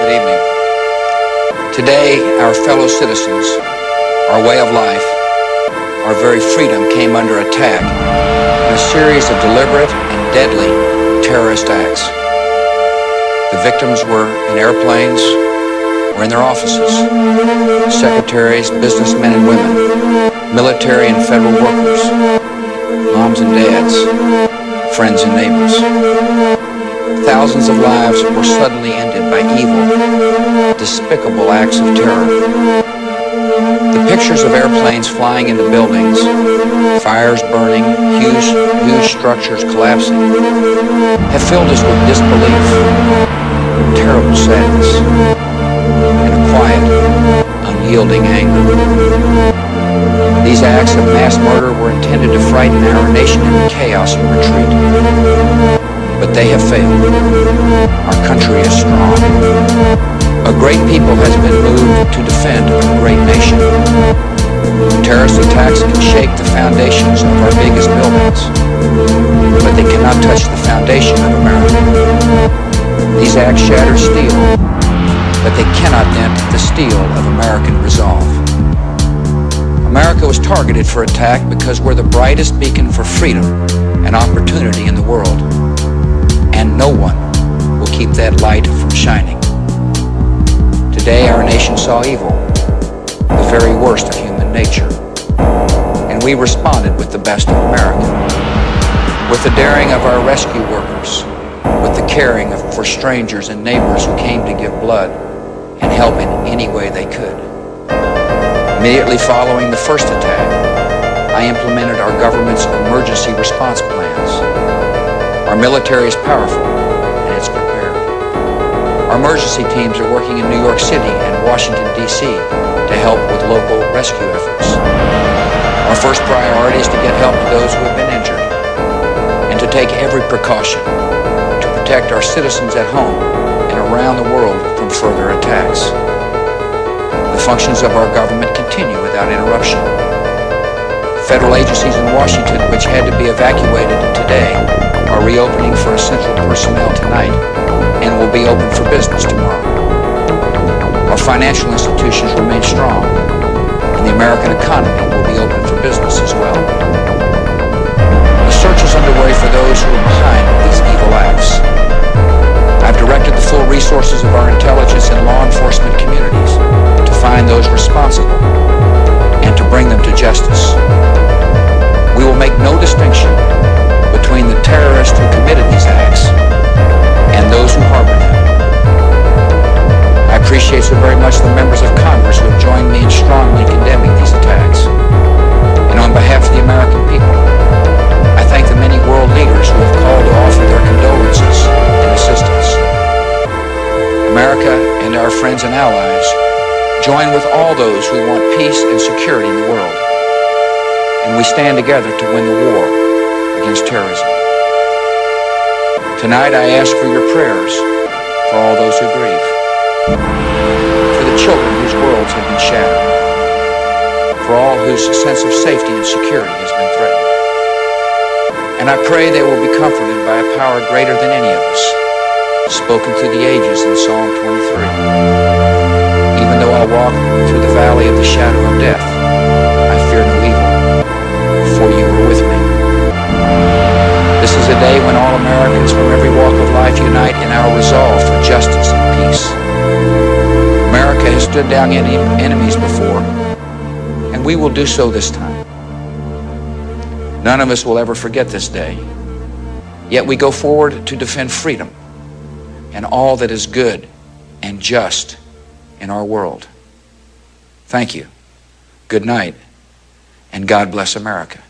Good evening. Today, our fellow citizens, our way of life, our very freedom came under attack in a series of deliberate and deadly terrorist acts. The victims were in airplanes or in their offices, secretaries, businessmen and women, military and federal workers, moms and dads, friends and neighbors. Thousands of lives were suddenly ended by evil, despicable acts of terror. The pictures of airplanes flying into buildings, fires burning, huge structures collapsing, have filled us with disbelief, terrible sadness, and a quiet, unyielding anger. These acts of mass murder were intended to frighten our nation into chaos and retreat. But they have failed. Our country is strong. A great people has been moved to defend a great nation. Terrorist attacks can shake the foundations of our biggest buildings, but they cannot touch the foundation of America. These acts shatter steel, but they cannot dent the steel of American resolve. America was targeted for attack because we're the brightest beacon for freedom and opportunity in the world. And no one will keep that light from shining. Today our nation saw evil, the very worst of human nature, and we responded with the best of America. With the daring of our rescue workers, with the caring for strangers and neighbors who came to give blood and help in any way they could. Immediately following the first attack, I implemented our government's emergency response plans. Our military is powerful, and it's prepared. Our emergency teams are working in New York City and Washington, D.C. to help with local rescue efforts. Our first priority is to get help to those who have been injured and to take every precaution to protect our citizens at home and around the world from further attacks. The functions of our government continue without interruption. Federal agencies in Washington, which had to be evacuated today, are reopening for essential personnel tonight and will be open for business tomorrow. Our financial institutions remain strong, and the American economy will be open for business as well. The search is underway for those who are behind these evil acts. I've directed the full resources of our intelligence and law enforcement communities to find those responsible and to bring them to justice. We will make no distinction between the terrorists who committed these acts and those who harbor them. I appreciate so very much the members of Congress who have joined me in strongly condemning these attacks. And on behalf of the American people, I thank the many world leaders who have called to offer their condolences and assistance. America and our friends and allies join with all those who want peace and security in the world. And we stand together to win the war against terrorism. Tonight I ask for your prayers for all those who grieve, for the children whose worlds have been shattered, for all whose sense of safety and security has been threatened. And I pray they will be comforted by a power greater than any of us, spoken through the ages in Psalm 23. Even though I walk through the valley of the shadow of death, I fear no evil, for you are with me. This is a day when all Americans from every walk of life unite in our resolve for justice and peace. America has stood down enemies before, and we will do so this time. None of us will ever forget this day, yet we go forward to defend freedom and all that is good and just in our world. Thank you. Good night, and God bless America.